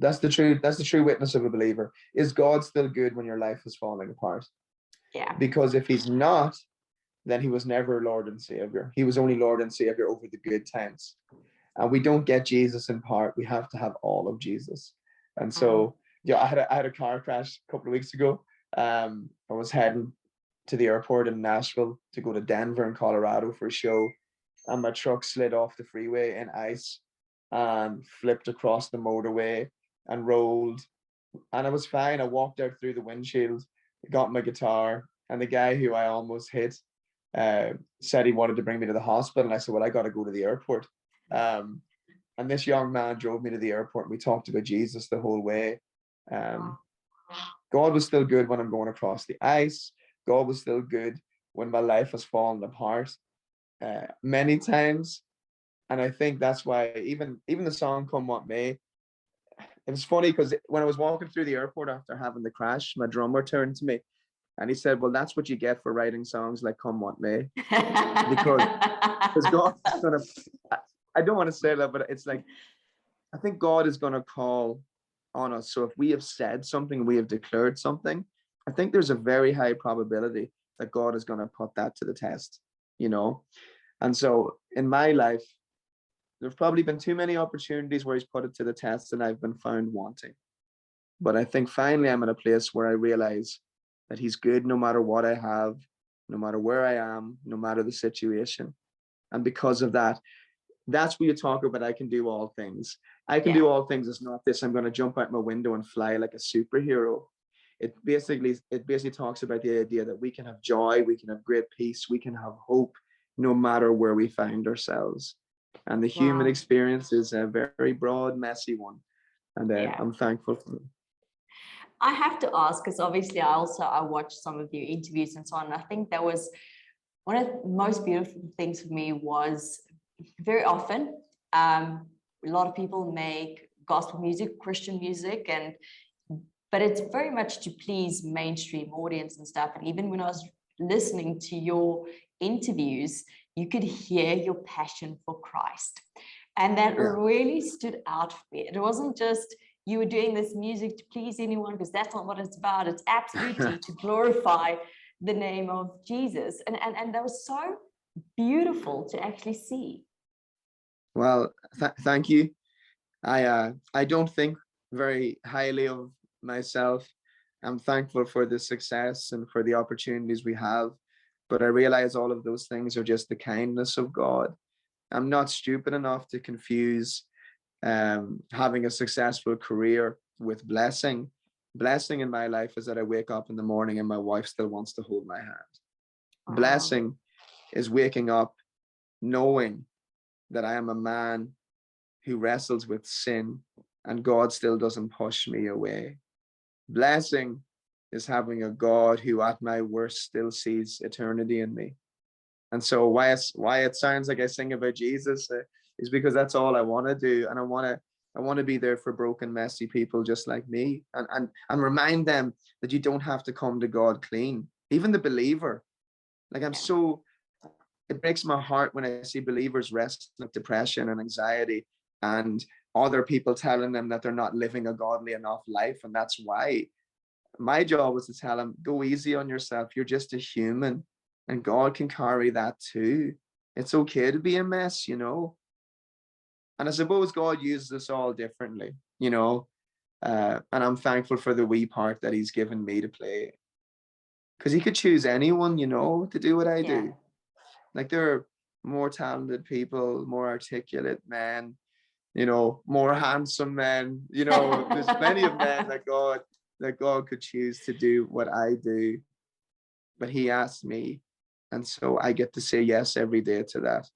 That's the true witness of a believer. Is God still good when your life is falling apart? Yeah. Because if he's not, then he was never Lord and Savior. He was only Lord and Savior over the good times. And we don't get Jesus in part. We have to have all of Jesus. And so, yeah, I had a car crash a couple of weeks ago. I was heading to the airport in Nashville to go to Denver in Colorado for a show, and my truck slid off the freeway in ice and flipped across the motorway and rolled. And I was fine. I walked out through the windshield, got my guitar, and the guy who I almost hit said he wanted to bring me to the hospital. And I said, well, I got to go to the airport. And this young man drove me to the airport, and we talked about Jesus the whole way. God was still good when I'm going across the ice. God was still good when my life was falling apart many times. And I think that's why even the song Come What May, it was funny because when I was walking through the airport after having the crash, my drummer turned to me and he said, well, that's what you get for writing songs like Come What May. because God is going to, I don't want to say that, but it's like, I think God is going to call on us. So if we have said something, we have declared something, I think there's a very high probability that God is going to put that to the test, you know? And so in my life, there've probably been too many opportunities where he's put it to the test and I've been found wanting. But I think finally I'm in a place where I realize that he's good no matter what I have, no matter where I am, no matter the situation. And because of that, that's where you talk about I can do all things. I can do all things. It's not this, I'm going to jump out my window and fly like a superhero. It basically talks about the idea that we can have joy, we can have great peace, we can have hope, no matter where we find ourselves. And the human experience is a very broad, messy one. And I'm thankful for it. I have to ask, because obviously I watched some of your interviews and so on. And I think that was one of the most beautiful things for me was very often, a lot of people make gospel music, Christian music, but it's very much to please mainstream audience and stuff. And even when I was listening to your interviews, you could hear your passion for Christ. And that really stood out for me. It wasn't just you were doing this music to please anyone, because that's not what it's about. It's absolutely to glorify the name of Jesus. And that was so beautiful to actually see. Well, thank you. I don't think very highly of myself. I'm thankful for the success and for the opportunities we have, but I realize all of those things are just the kindness of God. I'm not stupid enough to confuse having a successful career with blessing. Blessing in my life is that I wake up in the morning and my wife still wants to hold my hand. Blessing is waking up knowing that I am a man who wrestles with sin and God still doesn't push me away. Blessing is having a God who at my worst still sees eternity in me. And so why it sounds like I sing about Jesus is because that's all I want to do. And I want to be there for broken, messy people just like me, and remind them that you don't have to come to God clean. Even the believer, like it breaks my heart when I see believers wrestling with depression and anxiety and other people telling them that they're not living a godly enough life. And that's why my job was to tell them, go easy on yourself. You're just a human and God can carry that too. It's okay to be a mess, you know. And I suppose God uses us all differently, you know. And I'm thankful for the wee part that he's given me to play. Because he could choose anyone, you know, to do what I do. Like there are more talented people, more articulate men, you know, more handsome men, you know, there's plenty of men that God could choose to do what I do. But he asked me. And so I get to say yes every day to that.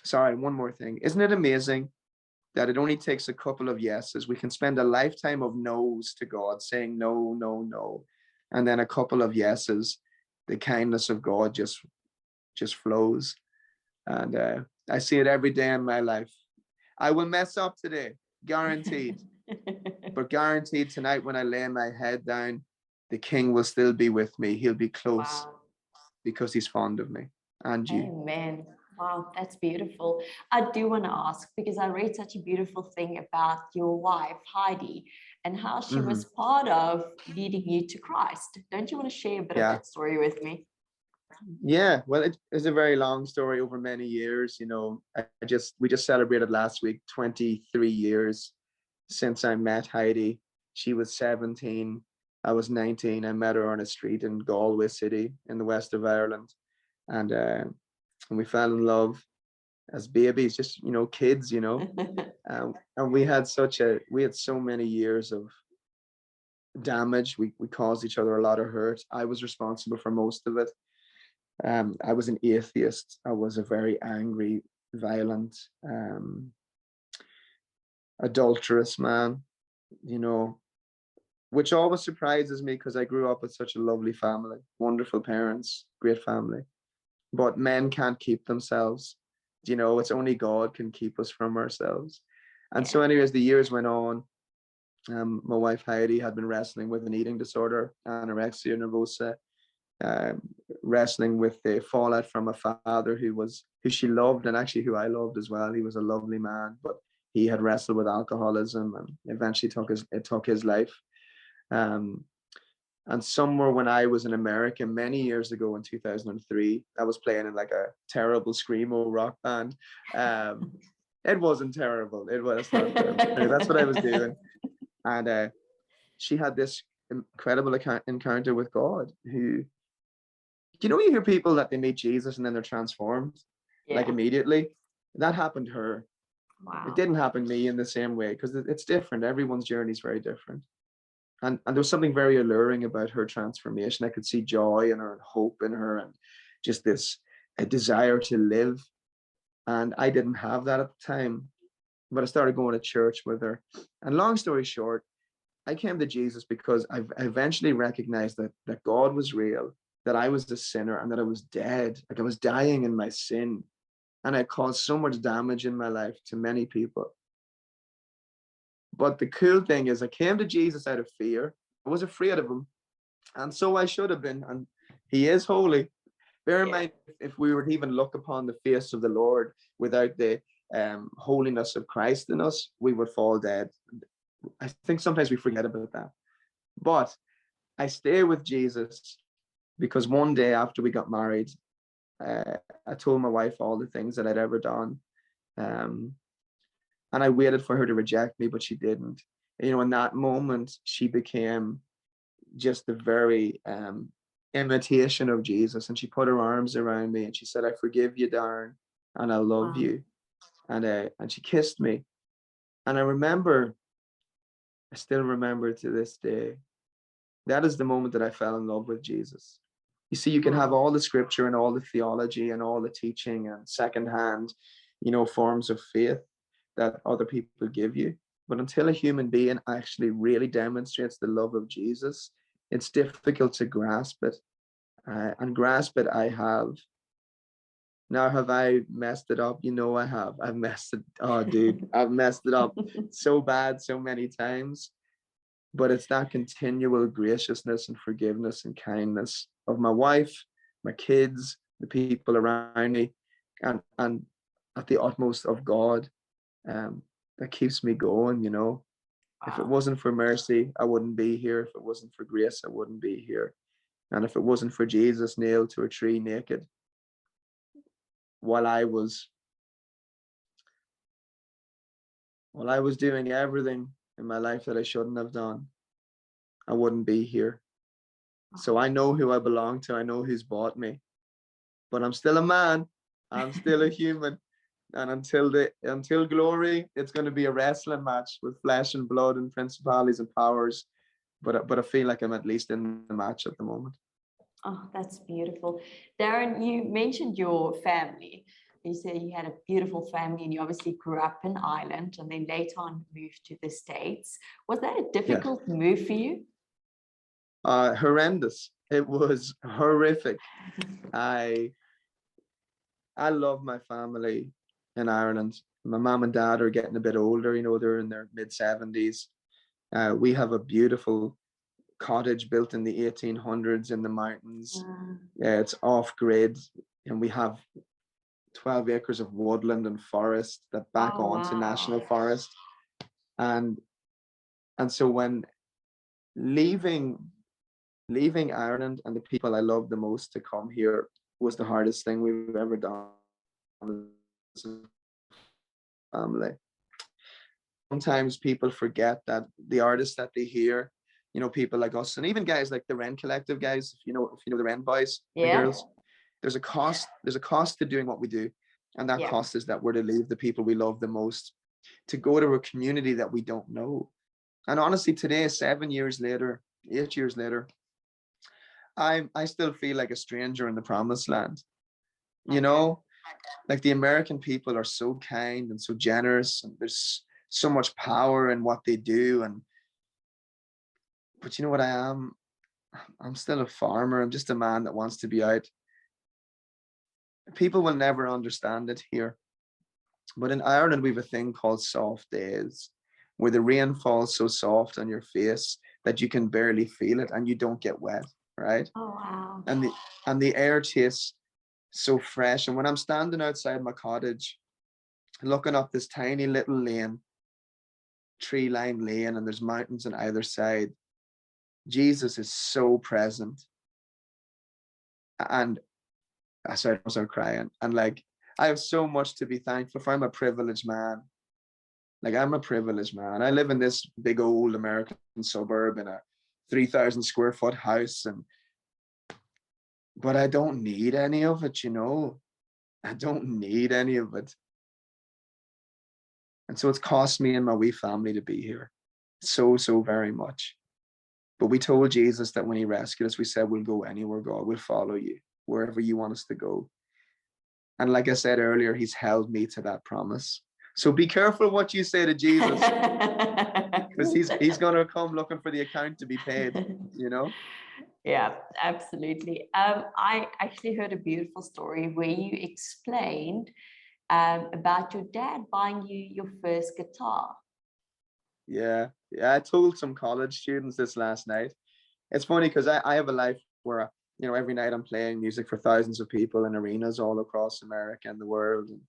Sorry, one more thing. Isn't it amazing that it only takes a couple of yeses? We can spend a lifetime of no's to God, saying no, no, no. And then a couple of yeses, the kindness of God just flows. And I see it every day in my life. I will mess up today, guaranteed. But guaranteed tonight when I lay my head down, the King will still be with me. He'll be close because he's fond of me and you. Amen. Wow, that's beautiful. I do want to ask because I read such a beautiful thing about your wife, Heidi, and how she Hmm. was part of leading you to Christ. Don't you want to share a bit of Yeah. that story with me? Yeah, well, it's a very long story over many years. We just celebrated last week 23 years since I met Heidi. She was 17, I was 19. I met her on a street in Galway City in the west of Ireland, and we fell in love as babies, just kids. And we had so many years of damage. We caused each other a lot of hurt. I was responsible for most of it. I was an atheist. I was a very angry, violent, adulterous man, you know, which always surprises me because I grew up with such a lovely family, wonderful parents, great family. But men can't keep themselves. It's only God can keep us from ourselves. And Yeah. so, anyways, the years went on. My wife Heidi had been wrestling with an eating disorder, anorexia nervosa, um, wrestling with the fallout from a father who she loved and actually who I loved as well. He was a lovely man, but he had wrestled with alcoholism and eventually took his life. Um, and somewhere when I was in America many years ago in 2003, I was playing in like a terrible screamo rock band. Um, it wasn't terrible. It was not terrible. That's what I was doing. And she had this incredible encounter with God who, you hear people that they meet Jesus and then they're transformed like Yeah. immediately. That happened to her. It Wow. didn't happen to me in the same way because it's different. Everyone's journey is very different. And there was something very alluring about her transformation. I could see joy in her and hope in her and just this a desire to live. And I didn't have that at the time, but I started going to church with her. And long story short, I came to Jesus because I eventually recognized that God was real, that I was a sinner and that I was dead, like I was dying in my sin. And I caused so much damage in my life to many people. But the cool thing is I came to Jesus out of fear. I was afraid of him. And so I should have been. And he is holy. Bear in Yeah. mind, if we were to even look upon the face of the Lord without the holiness of Christ in us, we would fall dead. I think sometimes we forget about that. But I stay with Jesus because one day after we got married, I told my wife all the things that I'd ever done. Um, and I waited for her to reject me, but she didn't. In that moment, she became just the very imitation of Jesus. And she put her arms around me and she said, I forgive you, Darren, and I love Wow. you. And she kissed me. And I still remember to this day, that is the moment that I fell in love with Jesus. You see, you can have Wow. all the scripture and all the theology and all the teaching and secondhand, forms of faith that other people give you. But until a human being actually really demonstrates the love of Jesus, it's difficult to grasp it. And grasp it, I have. Now, have I messed it up? I have. I've messed it. Oh, dude, I've messed it up so bad so many times. But it's that continual graciousness and forgiveness and kindness of my wife, my kids, the people around me, and at the utmost of God, that keeps me going. If it Wow. wasn't for mercy, I wouldn't be here. If it wasn't for grace, I wouldn't be here. And if it wasn't for Jesus nailed to a tree naked, while I was doing everything in my life that I shouldn't have done, I wouldn't be here. So I know who I belong to. I know who's bought me. But I'm still a man. I'm still a human. And until glory, it's going to be a wrestling match with flesh and blood and principalities and powers. But I feel like I'm at least in the match at the moment. Oh, that's beautiful. Darren, you mentioned your family. You said you had a beautiful family and you obviously grew up in Ireland and then later on moved to the States. Was that a Yeah. difficult move for you? Horrendous. It was horrific. I I love my family in Ireland. My mom and dad are getting a bit older. They're in their mid 70s. We have a beautiful cottage built in the 1800s in the mountains. Mm. It's off grid, and we have 12 acres of woodland and forest that back Oh, onto national wow. forest. And so when leaving Ireland and the people I love the most to come here was the hardest thing we've ever done as a family. Sometimes people forget that the artists that they hear, people like us, and even guys like the Ren Collective guys, if you know the Ren boys and Yeah. girls, there's a cost to doing what we do. And that Yeah. cost is that we're to leave the people we love the most, to go to a community that we don't know. And honestly, today, 7 years later, 8 years later, I still feel like a stranger in the promised land. You Okay. know, like the American people are so kind and so generous, and there's so much power in what they do. But you know what I am? I'm still a farmer. I'm just a man that wants to be out. People will never understand it here. But in Ireland, we have a thing called soft days, where the rain falls so soft on your face that you can barely feel it and you don't get wet, right? Oh, wow. And the air tastes so fresh. And when I'm standing outside my cottage, looking up this tiny little lane, tree-lined lane, and there's mountains on either side, Jesus is so present. And I started crying. And like, I have so much to be thankful for. I'm a privileged man. Like, I'm a privileged man. I live in this big old American suburb in a 3,000 square foot house, but I don't need any of it. I don't need any of it. And so it's cost me and my wee family to be here. So, so very much. But we told Jesus that when he rescued us, we said, we'll go anywhere, God. We'll follow you wherever you want us to go. And like I said earlier, he's held me to that promise. So be careful what you say to Jesus, because he's going to come looking for the account to be paid. Yeah, absolutely. I actually heard a beautiful story where you explained about your dad buying you your first guitar. Yeah. Yeah. I told some college students this last night. It's funny because I have a life where, every night I'm playing music for thousands of people in arenas all across America and the world. And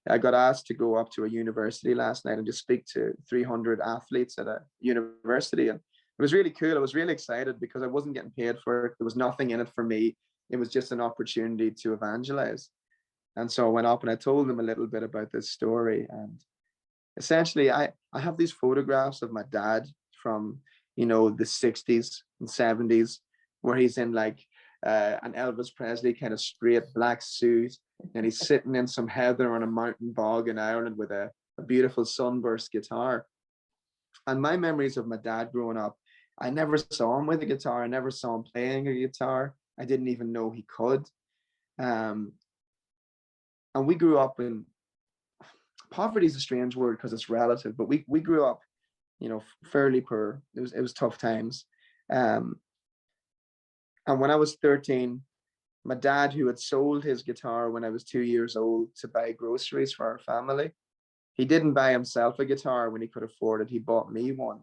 I got asked to go up to a university last night and just speak to 300 athletes at a university. And it was really cool. I was really excited because I wasn't getting paid for it. There was nothing in it for me. It was just an opportunity to evangelize. And so I went up and I told them a little bit about this story. And essentially, I have these photographs of my dad from, the 60s and 70s, where he's in like an Elvis Presley kind of straight black suit, and he's sitting in some heather on a mountain bog in Ireland with a beautiful sunburst guitar. And my memories of my dad growing up, I never saw him with a guitar. I never saw him playing a guitar. I didn't even know he could. Um, and we grew up in poverty is a strange word because it's relative, but we grew up, fairly poor. It was tough times. Um, and when I was 13, my dad, who had sold his guitar when I was 2 years old to buy groceries for our family, he didn't buy himself a guitar when he could afford it. He bought me one.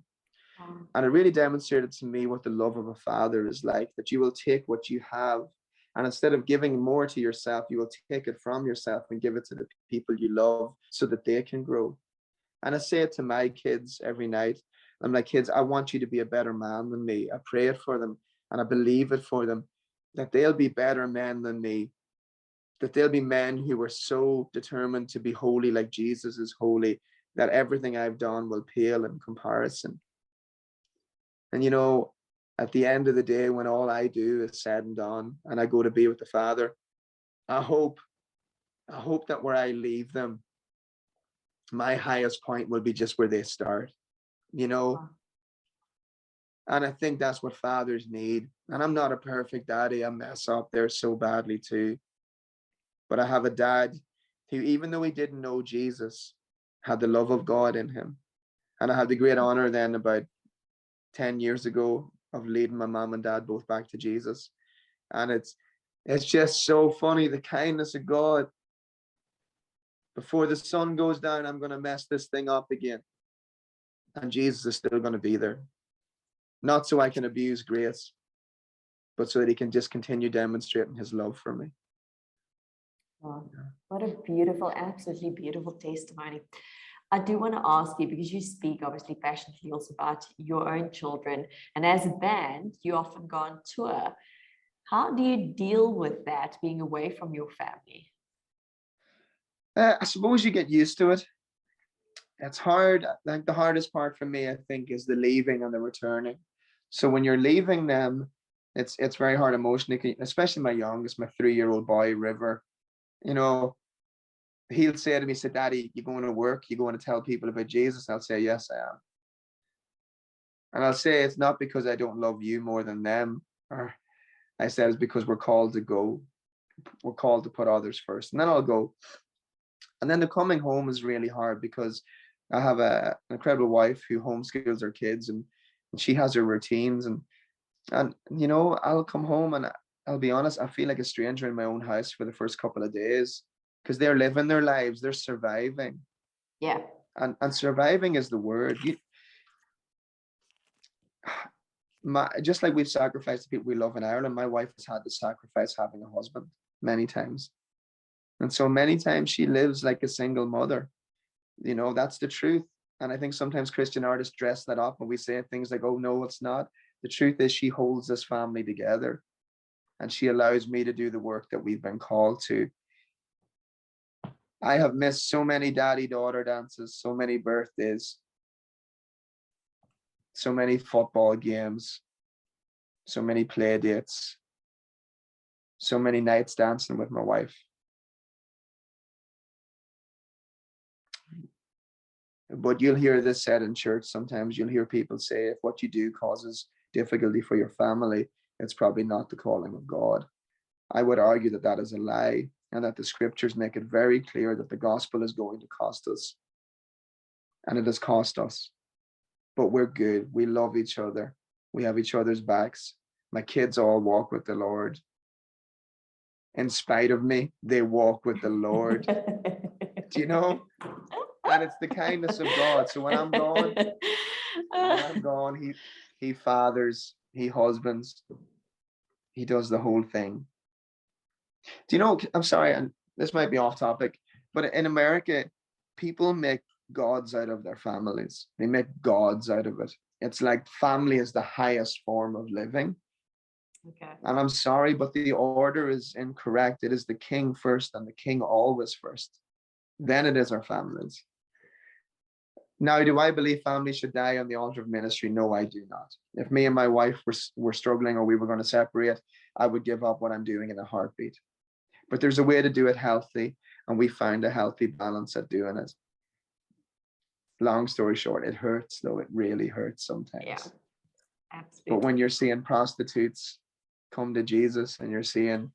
Um, And it really demonstrated to me what the love of a father is like, that you will take what you have, and instead of giving more to yourself, you will take it from yourself and give it to the people you love so that they can grow. And I say it to my kids every night. I'm like, kids, I want you to be a better man than me. I pray it for them and I believe it for them, that they'll be better men than me, that they'll be men who are so determined to be holy like Jesus is holy, that everything I've done will pale in comparison. And at the end of the day, when all I do is said and done and I go to be with the Father, I hope, I hope that where I leave them, my highest point will be just where they start, you know. And I think that's what fathers need. And I'm not a perfect daddy. I mess up there so badly too. But I have a dad who, even though he didn't know Jesus, had the love of God in him. And I had the great honor then, about 10 years ago, of leading my mom and dad both back to Jesus. And it's just so funny, the kindness of God. Before the sun goes down, I'm going to mess this thing up again. And Jesus is still going to be there. Not so I can abuse grace, but so that he can just continue demonstrating his love for me. Wow, what a beautiful, absolutely beautiful testimony. I do want to ask you, because you speak obviously passionately also about your own children, and as a band, you often go on tour. How do you deal with that, being away from your family? I suppose you get used to it. It's hard. Like the hardest part for me, I think, is the leaving and the returning. So when you're leaving them, it's very hard emotionally, especially my youngest, my 3-year-old boy, River. You know, he'll say to me, say, Daddy, you going to work? You going to tell people about Jesus? I'll say, yes, I am. And I'll say it's not because I don't love you more than them. Or I said it's because we're called to go. We're called to put others first. And then I'll go. And then the coming home is really hard because I have an incredible wife who homeschools her kids, and she has her routines, and I'll come home and I'll be honest, I feel like a stranger in my own house for the first couple of days because they're living their lives, they're surviving. Yeah. And surviving is the word. Just like we've sacrificed the people we love in Ireland, my wife has had to sacrifice having a husband many times. And so many times she lives like a single mother. That's the truth. And I think sometimes Christian artists dress that up and we say things like, oh, no, it's not. The truth is she holds this family together and she allows me to do the work that we've been called to. I have missed so many daddy-daughter dances, so many birthdays, so many football games, so many play dates, so many nights dancing with my wife. But you'll hear this said in church sometimes. You'll hear people say, if what you do causes difficulty for your family, it's probably not the calling of God. I would argue that that is a lie, and that the scriptures make it very clear that the gospel is going to cost us. And it has cost us. But we're good. We love each other. We have each other's backs. My kids all walk with the Lord. In spite of me, they walk with the Lord. Do you know? And it's the kindness of God. So when I'm gone, he fathers, he husbands, he does the whole thing. Do you know, I'm sorry, and this might be off topic, but in America, people make gods out of their families. They make gods out of it. It's like family is the highest form of living. Okay. And I'm sorry, but the order is incorrect. It is the king first, and the king always first. Then it is our families. Now, do I believe families should die on the altar of ministry? No, I do not. If me and my wife were struggling or we were going to separate, I would give up what I'm doing in a heartbeat. But there's a way to do it healthy, and we found a healthy balance at doing it. Long story short, it hurts, though. It really hurts sometimes. Yeah, absolutely. But when you're seeing prostitutes come to Jesus, and you're seeing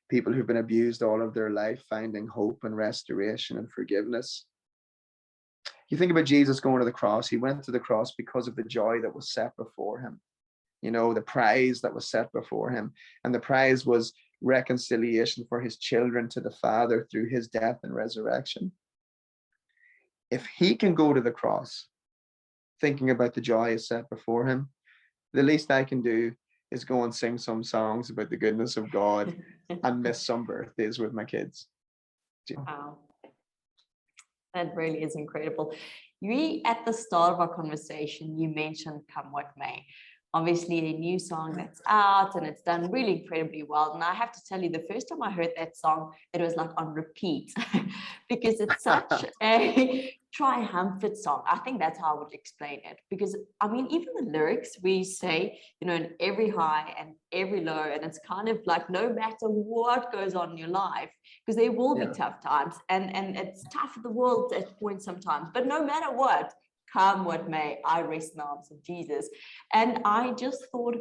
people who've been abused all of their life finding hope and restoration and forgiveness. You think about Jesus going to the cross. He went to the cross because of the joy that was set before him. The prize that was set before him. And the prize was reconciliation for his children to the Father through his death and resurrection. If he can go to the cross thinking about the joy is set before him, the least I can do is go and sing some songs about the goodness of God and miss some birthdays with my kids. Wow. That really is incredible. At the start of our conversation, you mentioned Come What May. Obviously, a new song that's out and it's done really incredibly well. And I have to tell you, the first time I heard that song, it was like on repeat because it's such a triumphant song. I think that's how I would explain it. Because, I mean, even the lyrics, we say, in every high and every low, and it's kind of like no matter what goes on in your life, because there will be tough times and it's tough for the world at points sometimes, but no matter what, come what may, I rest in the arms of Jesus. And I just thought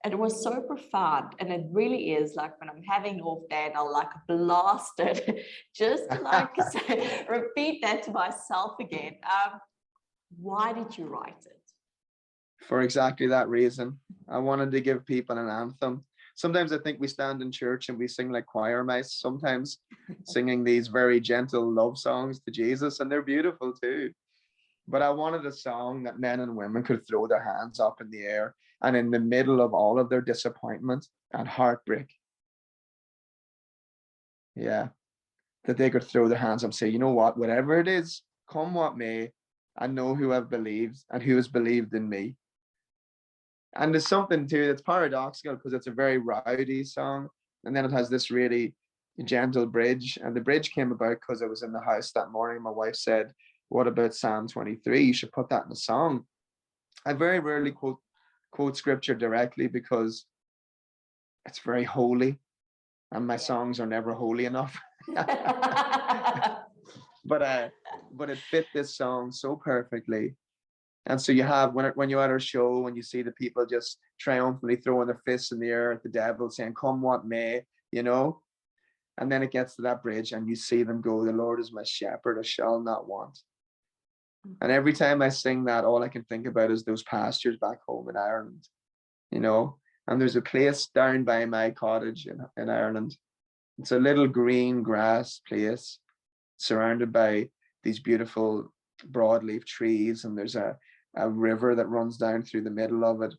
it was so profound, and it really is. Like when I'm having an off day and I'll like blast it, just like say, repeat that to myself again. Why did you write it? For exactly that reason. I wanted to give people an anthem. Sometimes I think we stand in church and we sing like choir mice, sometimes singing these very gentle love songs to Jesus, and they're beautiful too. But I wanted a song that men and women could throw their hands up in the air, and in the middle of all of their disappointment and heartbreak. Yeah. that they could throw their hands up and say, you know what, whatever it is, come what may, I know who I've believed and who has believed in me. And there's something too that's paradoxical because it's a very rowdy song. And then it has this really gentle bridge. And the bridge came about because I was in the house that morning. My wife said, what about Psalm 23? You should put that in a song. I very rarely quote scripture directly because it's very holy and my songs are never holy enough. but it fit this song so perfectly. And so you have when you're at our show and you see the people just triumphantly throwing their fists in the air at the devil, saying, "Come what may," you know. And then it gets to that bridge, and you see them go, "The Lord is my shepherd; I shall not want." And every time I sing that, all I can think about is those pastures back home in Ireland, you know. And there's a place down by my cottage in Ireland. It's a little green grass place surrounded by these beautiful broadleaf trees, and there's a river that runs down through the middle of it.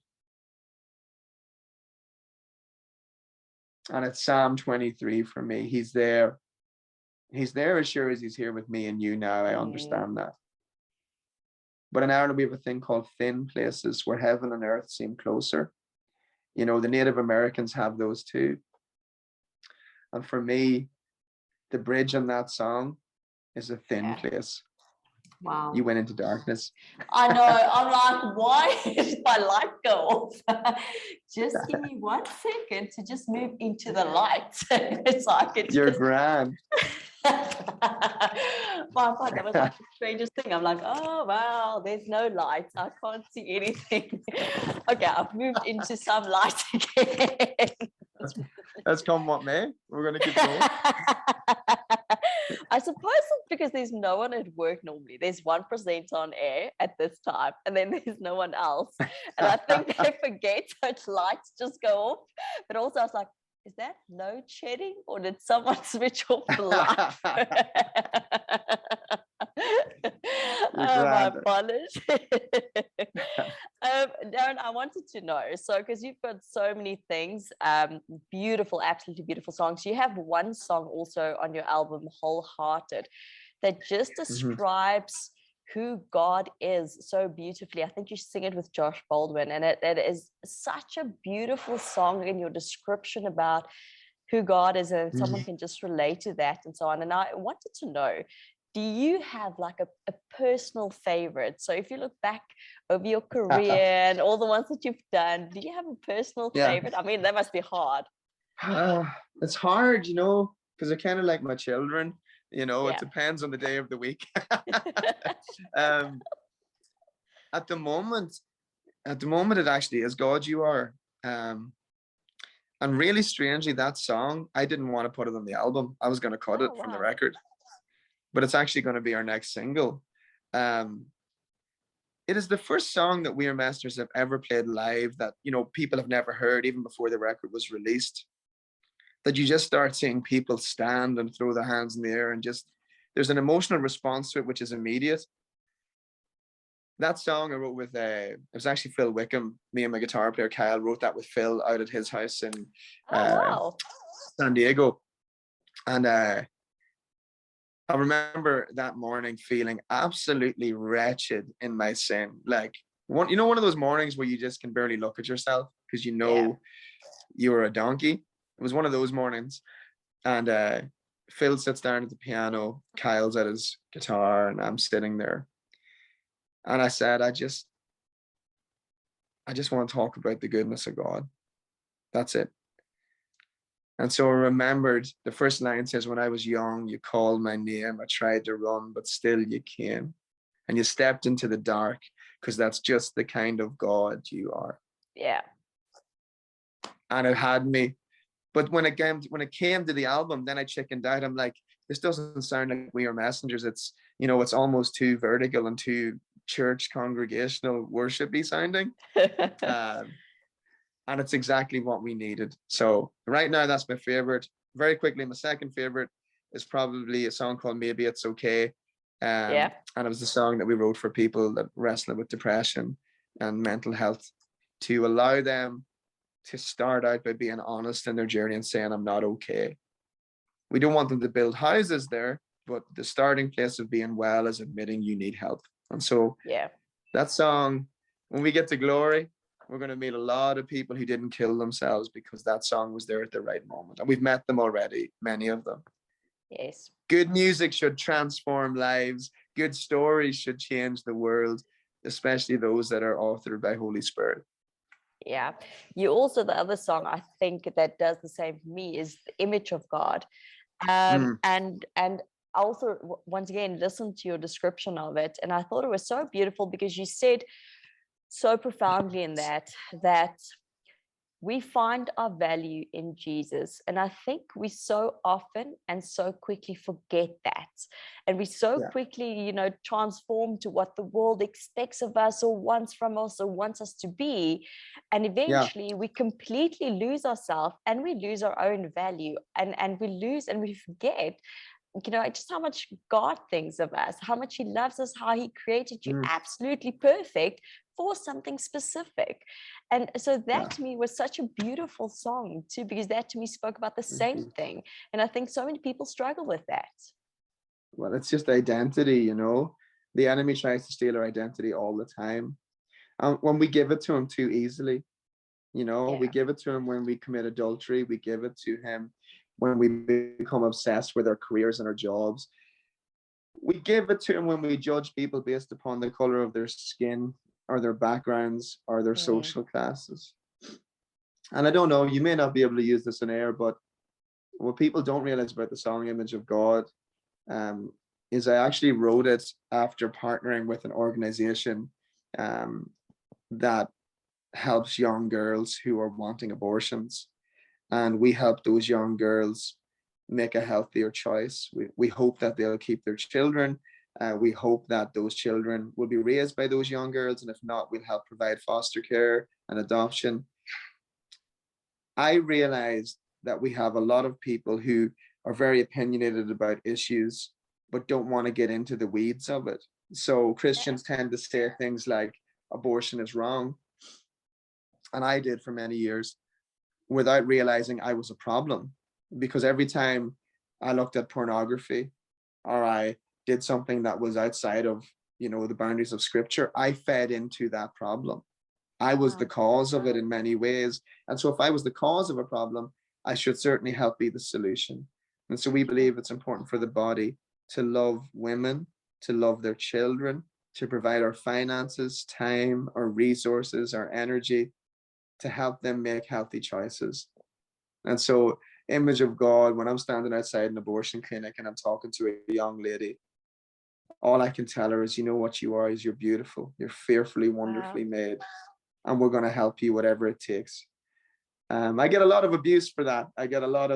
And it's Psalm 23 for me. He's there. He's there as sure as he's here with me and you now. I understand that. But in Ireland, we have a thing called thin places where heaven and earth seem closer. You know, the Native Americans have those too. And for me, the bridge on that song is a thin place. Wow. You went into darkness. I know. I'm like, why did my light go off? Just give me 1 second to just move into the light. It's like You're grand. My God, that was like the strangest thing. I'm like, oh wow, there's no light. I can't see anything. Okay, I've moved into some light again. Let's come what may. We're gonna keep going. I suppose it's because there's no one at work normally. There's one presenter on air at this time, and then there's no one else. And I think they forget, so lights just go off. But also, I was like, is that load shedding, or did someone switch off the light? Oh, my apologies. Darren, I wanted to know, so because you've got so many things, beautiful, absolutely beautiful songs. You have one song also on your album, Wholehearted, that just describes who God is so beautifully. I think you sing it with Josh Baldwin, and it is such a beautiful song in your description about who God is, and someone can just relate to that and so on. And I wanted to know, do you have like a personal favorite? So if you look back over your career and all the ones that you've done, do you have a personal favorite? I mean, that must be hard. It's hard, you know, because I kind of like my children. You know, it depends on the day of the week. At the moment, it actually is God You Are. And really strangely, that song, I didn't want to put it on the album. I was going to cut it from the record. But it's actually going to be our next single. It is the first song that We Are Masters have ever played live that, you know, people have never heard even before the record was released. That you just start seeing people stand and throw their hands in the air, and just there's an emotional response to it which is immediate. That song I wrote with it was actually Phil Wickham. Me and my guitar player Kyle wrote that with Phil out at his house in San Diego. And I remember that morning feeling absolutely wretched in my sin. Like one of those mornings where you just can barely look at yourself because you know you were a donkey. It was one of those mornings. And Phil sits down at the piano, Kyle's at his guitar, and I'm sitting there. And I said, I just want to talk about the goodness of God. That's it. And so I remembered the first line says, when I was young, you called my name. I tried to run, but still you came. And you stepped into the dark because that's just the kind of God you are. Yeah. And it had me. But when it came to the album, then I chickened out. I'm like, this doesn't sound like We Are Messengers. It's, you know, it's almost too vertical and too church congregational worshipy sounding. And it's exactly what we needed. So right now, that's my favorite. Very quickly, my second favorite is probably a song called Maybe It's Okay. And it was the song that we wrote for people that wrestle with depression and mental health, to allow them to start out by being honest in their journey and saying, I'm not okay. We don't want them to build houses there, but the starting place of being well is admitting you need help. And so Yeah. that song, when we get to glory, we're going to meet a lot of people who didn't kill themselves because that song was there at the right moment. And we've met them already, many of them. Yes. Good music should transform lives. Good stories should change the world, especially those that are authored by Holy Spirit. Yeah. You also, the other song I think that does the same for me is The Image of God. And I also, once again, listened to your description of it, and I thought it was so beautiful because you said so profoundly in that we find our value in Jesus. And I think we so often and so quickly forget that. And we so quickly, transform to what the world expects of us or wants from us or wants us to be. And eventually we completely lose ourselves and we lose our own value, and we forget just how much God thinks of us, how much he loves us, how he created you absolutely perfect for something specific. And so that to me was such a beautiful song too, because that to me spoke about the same thing. And I think so many people struggle with that. Well, it's just identity, the enemy tries to steal our identity all the time. When we give it to him too easily, we give it to him when we commit adultery, we give it to him when we become obsessed with our careers and our jobs. We give it to him when we judge people based upon the color of their skin or their backgrounds or their social classes. And I don't know, you may not be able to use this in air, but what people don't realize about the song Image of God is I actually wrote it after partnering with an organization that helps young girls who are wanting abortions. And we help those young girls make a healthier choice. We hope that they'll keep their children. We hope that those children will be raised by those young girls. And if not, we'll help provide foster care and adoption. I realized that we have a lot of people who are very opinionated about issues, but don't want to get into the weeds of it. So Christians tend to say things like abortion is wrong. And I did for many years, without realizing I was a problem, because every time I looked at pornography or I did something that was outside of the boundaries of scripture, I fed into that problem. I was the cause of it in many ways. And so if I was the cause of a problem, I should certainly help be the solution. And so we believe it's important for the body to love women, to love their children, to provide our finances, time, our resources, our energy, to help them make healthy choices. And so, Image of God, when I'm standing outside an abortion clinic and I'm talking to a young lady, all I can tell her is, what you are is you're beautiful. You're fearfully, wonderfully made. And we're going to help you whatever it takes. I get a lot of abuse for that. I get in a lot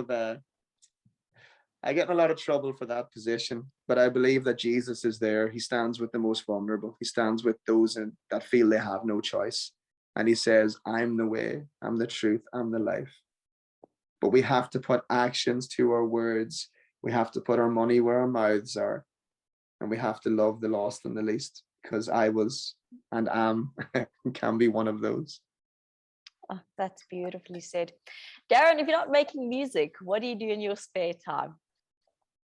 of trouble for that position, but I believe that Jesus is there. He stands with the most vulnerable. He stands with those that feel they have no choice. And he says, I'm the way, I'm the truth, I'm the life. But we have to put actions to our words. We have to put our money where our mouths are. And we have to love the lost and the least, because I was and am can be one of those. Oh, that's beautifully said. Darren, if you're not making music, what do you do in your spare time?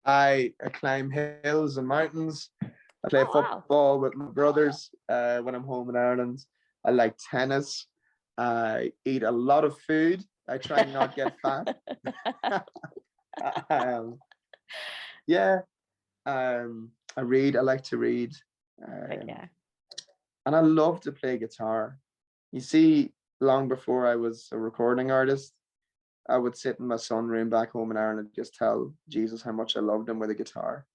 I climb hills and mountains. I play football with my brothers when I'm home in Ireland. I like tennis. I eat a lot of food. I try and not get fat. I read. I like to read. And I love to play guitar. You see, long before I was a recording artist, I would sit in my sunroom back home in Ireland and just tell Jesus how much I loved him with a guitar.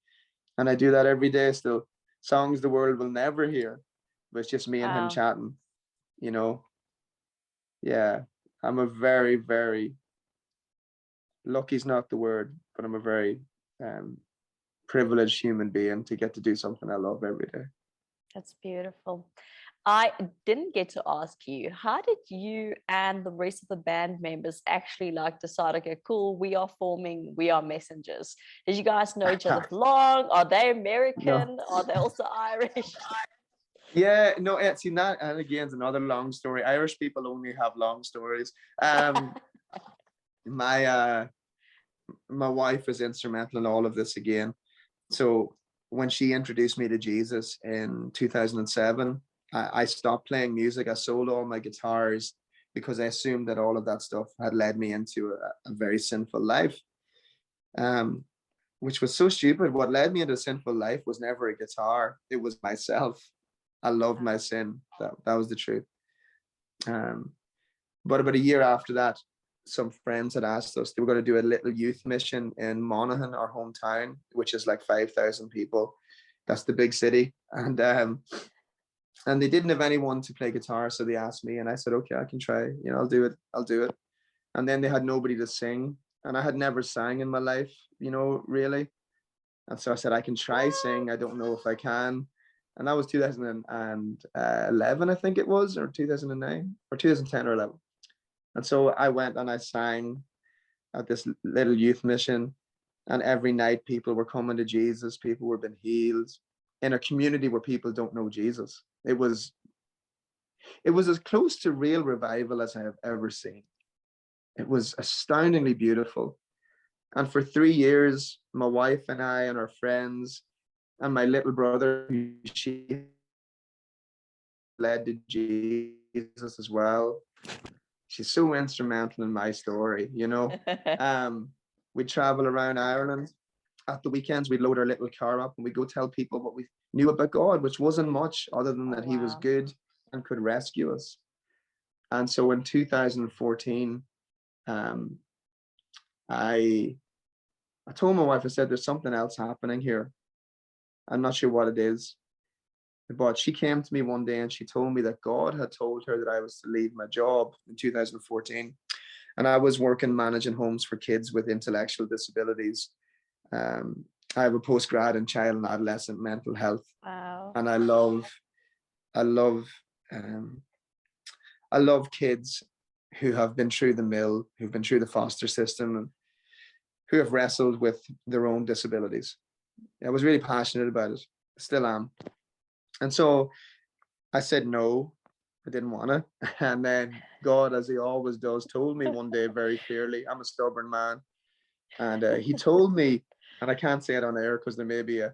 And I do that every day still. Songs the world will never hear, but it's just me and him chatting, Yeah, I'm a very, very, lucky's not the word, but I'm a very privileged human being to get to do something I love every day. That's beautiful. I didn't get to ask you, how did you and the rest of the band members actually decide, okay, cool, we are forming, we are Messengers? Did you guys know each other for long? Are they American? No. Are they also Irish? Yeah, no, see, that, and again, it's another long story. Irish people only have long stories. My my wife was instrumental in all of this again. So when she introduced me to Jesus in 2007, I stopped playing music. I sold all my guitars because I assumed that all of that stuff had led me into a very sinful life, um, which was so stupid. What led me into a sinful life was never a guitar, it was myself. I loved my sin. That was the truth. Um, but about a year after that, some friends had asked us, they were going to do a little youth mission in Monaghan, our hometown, which is like 5,000 people. That's the big city. And they didn't have anyone to play guitar, so they asked me, and I said, okay, I can try. I'll do it. I'll do it. And then they had nobody to sing, and I had never sang in my life, really. And so I said, I can try sing. I don't know if I can. And that was 2011, I think it was, or 2009, or 2010 or 11. And so I went and I sang at this little youth mission. And every night people were coming to Jesus, people were being healed in a community where people don't know Jesus. It was as close to real revival as I have ever seen. It was astoundingly beautiful. And for 3 years, my wife and I and our friends and my little brother, who she led to Jesus as well. She's so instrumental in my story, We'd travel around Ireland. At the weekends, we'd load our little car up and we'd go tell people what we knew about God, which wasn't much other than that he was good and could rescue us. And so in 2014, I told my wife, I said, there's something else happening here. I'm not sure what it is. But she came to me one day and she told me that God had told her that I was to leave my job in 2014. And I was working managing homes for kids with intellectual disabilities. I have a postgrad in child and adolescent mental health. Wow. And I love kids who have been through the mill, who've been through the foster system, and who have wrestled with their own disabilities. I was really passionate about it, still am. And so I said no, I didn't want to. And then God, as he always does, told me one day very clearly, I'm a stubborn man. And he told me, and I can't say it on air because there may be an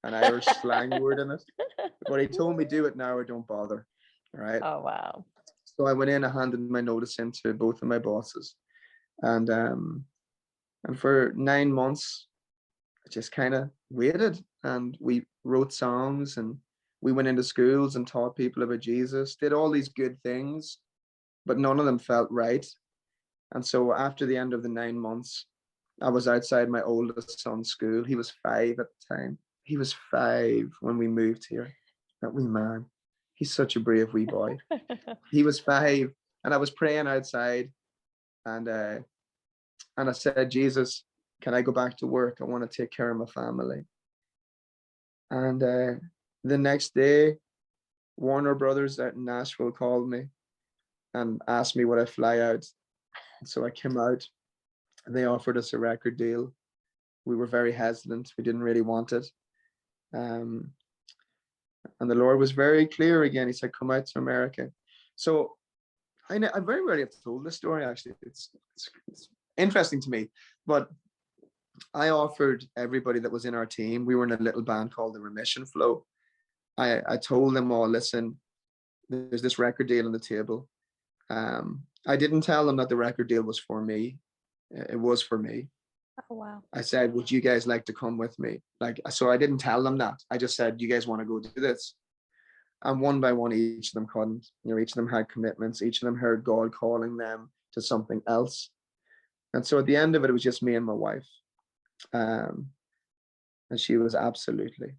Irish slang word in it, but he told me, do it now or don't bother. All right. Oh, wow. So I went in, I handed my notice in to both of my bosses. And for 9 months, I just kind of waited, and we wrote songs and we went into schools and taught people about Jesus, did all these good things, but none of them felt right. And so after the end of the 9 months, I was outside my oldest son's school. He was 5 at the time. He was 5 when we moved here. That wee man. He's such a brave wee boy. He was 5, and I was praying outside, and I said, Jesus, can I go back to work? I want to take care of my family. And the next day, Warner Brothers out in Nashville called me and asked me would I fly out. So I came out, and they offered us a record deal. We were very hesitant. We didn't really want it. And the Lord was very clear again. He said, come out to America. So I very rarely have told this story, actually. It's interesting to me. But I offered everybody that was in our team, we were in a little band called the Remission Flow. I told them all, listen, there's this record deal on the table. I didn't tell them that the record deal was for me. It was for me. Oh, wow. I said, would you guys like to come with me? So I didn't tell them that. I just said, you guys want to go do this? And one by one, each of them couldn't. Each of them had commitments. Each of them heard God calling them to something else. And so at the end of it, it was just me and my wife. And she was absolutely.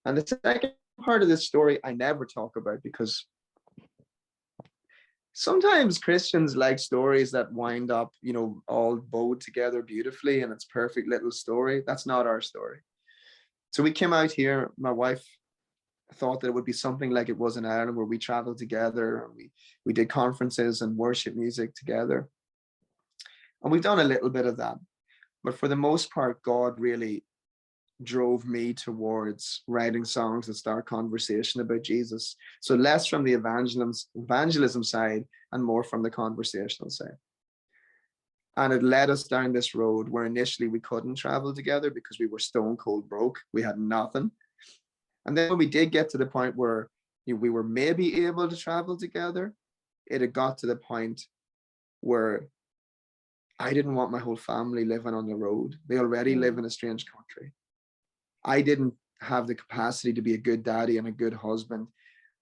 And the second part of this story I never talk about, because sometimes Christians like stories that wind up, all bowed together beautifully, and it's perfect little story. That's not our story. So we came out here. My wife thought that it would be something like it was in Ireland, where we traveled together and we did conferences and worship music together. And we've done a little bit of that. But for the most part, God really drove me towards writing songs that start conversation about Jesus. So less from the evangelism side and more from the conversational side. And it led us down this road where initially we couldn't travel together because we were stone cold broke. We had nothing. And then when we did get to the point where we were maybe able to travel together, it had got to the point where I didn't want my whole family living on the road. They already live in a strange country. I didn't have the capacity to be a good daddy and a good husband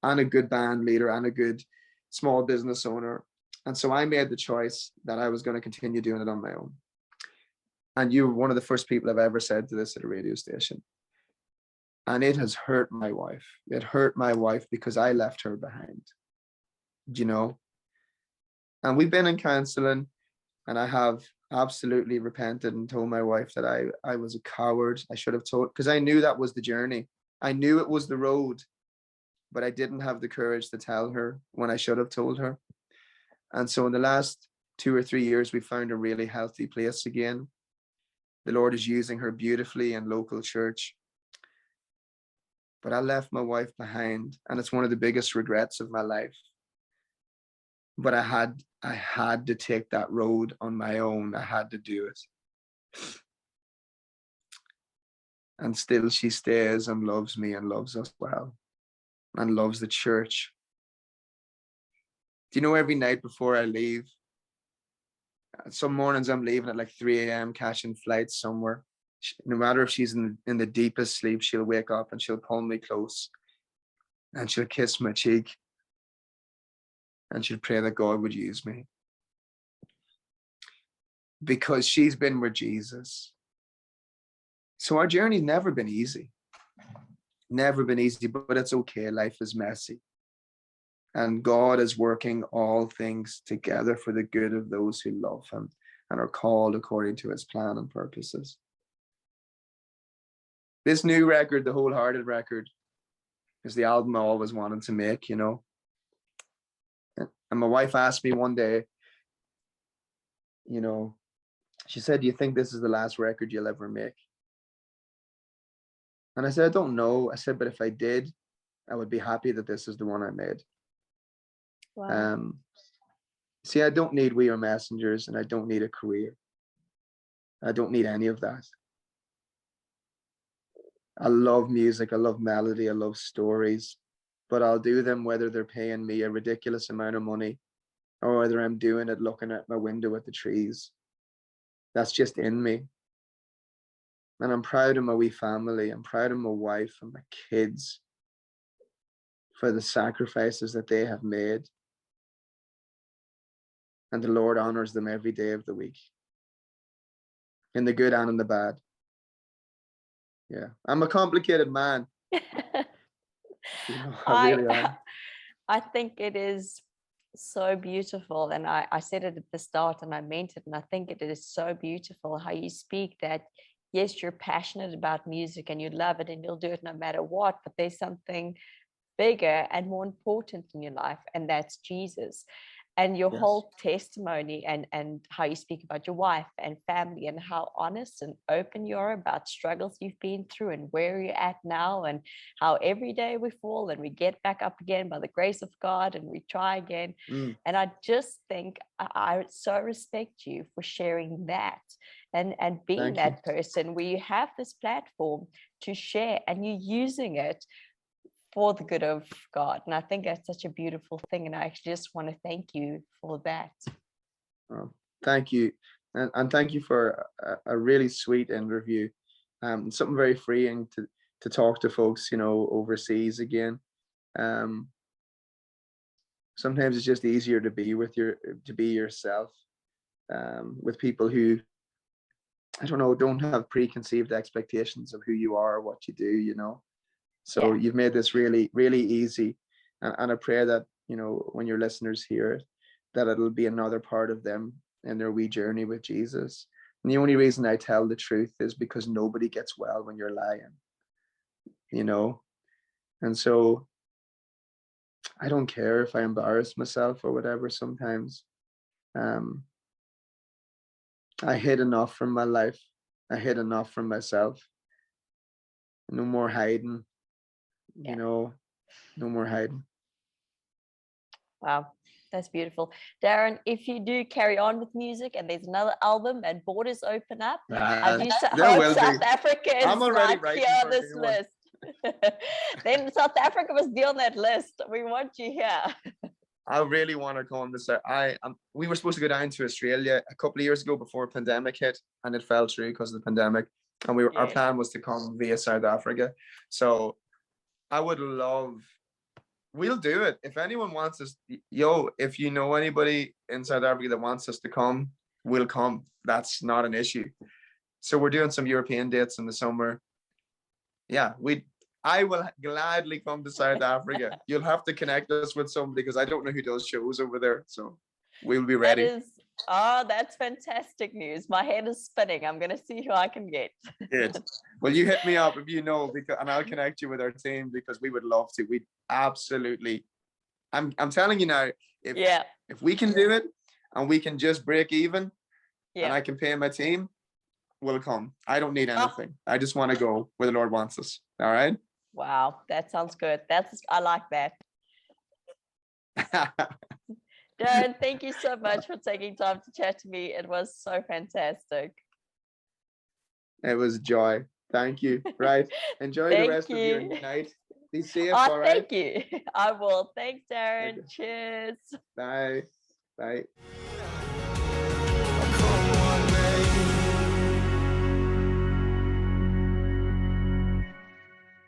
and a good band leader and a good small business owner. And so I made the choice that I was going to continue doing it on my own. And you were one of the first people I've ever said to this at a radio station. And it has hurt my wife. It hurt my wife because I left her behind, you know. And we've been in counseling, and I have absolutely repented and told my wife that I was a coward. I should have told, because I knew that was the journey. I knew it was the road, but I didn't have the courage to tell her when I should have told her. And so in the last 2 or 3 years, we found a really healthy place again. The Lord is using her beautifully in local church. But I left my wife behind, and it's one of the biggest regrets of my life. But I had to take that road on my own. I had to do it. And still she stays and loves me and loves us well and loves the church. Do you know, every night before I leave, some mornings I'm leaving at like 3 a.m. catching flights somewhere. No matter if she's in the deepest sleep, she'll wake up and she'll pull me close and she'll kiss my cheek and she'll pray that God would use me. Because she's been with Jesus. So our journey's never been easy. Never been easy, but it's okay. Life is messy. And God is working all things together for the good of those who love him and are called according to his plan and purposes. This new record, the Wholehearted record, is the album I always wanted to make, you know. And my wife asked me one day, you know, she said, do you think this is the last record you'll ever make? And I said, I don't know. I said, but if I did, I would be happy that this is the one I made. Wow. See, I don't need We Are Messengers, and I don't need a career. I don't need any of that. I love music. I love melody. I love stories, but I'll do them whether they're paying me a ridiculous amount of money or whether I'm doing it looking at my window at the trees. That's just in me. And I'm proud of my wee family. I'm proud of my wife and my kids for the sacrifices that they have made. And the Lord honors them every day of the week, in the good and in the bad. Yeah, I'm a complicated man. You know, I really am. I think it is so beautiful. And I said it at the start and I meant it. And I think it is so beautiful how you speak that, yes, you're passionate about music and you love it and you'll do it no matter what, but there's something bigger and more important in your life, and that's Jesus. And your whole testimony and how you speak about your wife and family and how honest and open you are about struggles you've been through and where you're at now, and how every day we fall and we get back up again by the grace of God and we try again. And I just think I so respect you for sharing that and being that person where you have this platform to share and you're using it for the good of God. And I think that's such a beautiful thing. And I actually just want to thank you for that. Oh, thank you. And thank you for a really sweet interview. Something very freeing to talk to folks, you know, overseas again. Sometimes it's just easier to be yourself with people who, I don't know, don't have preconceived expectations of who you are or what you do, you know. So you've made this really, really easy. And I pray that, you know, when your listeners hear it, that it'll be another part of them in their wee journey with Jesus. And the only reason I tell the truth is because nobody gets well when you're lying, you know. And so I don't care if I embarrass myself or whatever sometimes. I hid enough from my life. I hid enough from myself. No more hiding. You know, no more hiding. Wow. That's beautiful. Darren, if you do carry on with music and there's another album and borders open up, I do there hope will be. South Africa is I'm already right writing here on for a this new one. list. Then South Africa must be on that list. We want you here. I really want to come this. We were supposed to go down to Australia a couple of years ago before pandemic hit, and it fell through because of the pandemic. And our Yes. plan was to come via South Africa. So I would love. We'll do it. If anyone wants us, if you know anybody in South Africa that wants us to come, we'll come. That's not an issue. So we're doing some European dates in the summer. Yeah, I will gladly come to South Africa. You'll have to connect us with somebody because I don't know who does shows over there. So we'll be ready. That's fantastic news. My head is spinning. I'm going to see who I can get. Good. Well, you hit me up if you know, and I'll connect you with our team because we would love to. We absolutely. I'm telling you now, if we can do it and we can just break even, and I can pay my team, we'll come. I don't need anything. I just want to go where the Lord wants us. All right. Wow, that sounds good. I like that. Darren, thank you so much for taking time to chat to me. It was so fantastic. It was a joy. Thank you. Right. Enjoy the rest of your night. Be safe. All right. Thank you. I will. Thanks, Darren. Okay. Cheers. Bye. Bye.